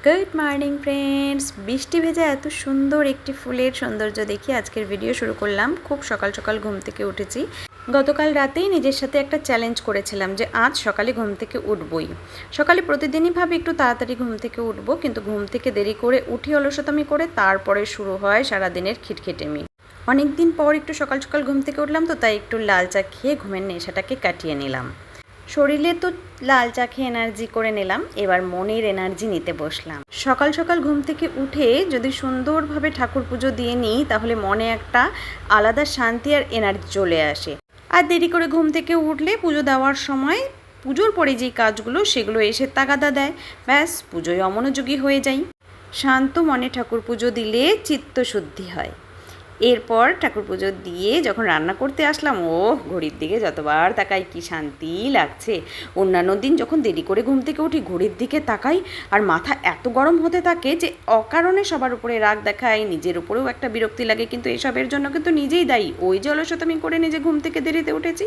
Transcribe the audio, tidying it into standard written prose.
Good morning friends. বৃষ্টি ভেজা এত সুন্দর একটি ফুলের সৌন্দর্য দেখি আজকের ভিডিও শুরু করলাম। খুব সকাল সকাল ঘুম থেকে উঠেছি। গতকাল রাতেই নিজের সাথে একটা চ্যালেঞ্জ করেছিলাম যে আজ সকালে ঘুম থেকে উঠবই। সকালে প্রতিদিনই ভাবি একটু তাড়াতাড়ি ঘুম থেকে উঠবো, কিন্তু ঘুম থেকে দেরি করে উঠি অলসতামি করে, তারপরে শুরু হয় সারাদিনের খিটখিটেমি। অনেক দিন পর একটু সকাল সকাল ঘুম থেকে উঠলাম, তো তাই একটু লাল চা খেয়ে ঘুমের নেশাটাকে কাটিয়ে নিলাম। শরীরে তো লাল চা খেয়ে এনার্জি করে নিলাম, এবার মনের এনার্জি নিতে বসলাম। সকাল সকাল ঘুম থেকে উঠে যদি সুন্দরভাবে ঠাকুর পুজো দিয়ে নিই, তাহলে মনে একটা আলাদা শান্তি আর এনার্জি চলে আসে। আর দেরি করে ঘুম থেকে উঠলে পুজো দেওয়ার সময় পুজোর পরে যেই কাজগুলো সেগুলো এসে তাগাদা দেয়, ব্যাস পুজোয় অমনোযোগী হয়ে যাই। শান্ত মনে ঠাকুর পুজো দিলে চিত্তশুদ্ধি হয়। এরপর ঠাকুর পুজো দিয়ে যখন রান্না করতে আসলাম, ঘড়ির দিকে যতবার তাকাই কি শান্তি লাগছে। অন্যান্য দিন যখন দেরি করে ঘুম থেকে উঠি, ঘড়ির দিকে তাকাই আর মাথা এত গরম হতে থাকে যে অকারণে সবার উপরে রাগ দেখাই, নিজের উপরেও একটা বিরক্তি লাগে। কিন্তু এসবের জন্য কিন্তু নিজেই দায়ী, ওই যে অলসতামি করে নিজে ঘুম থেকে দেরিতে উঠেছি।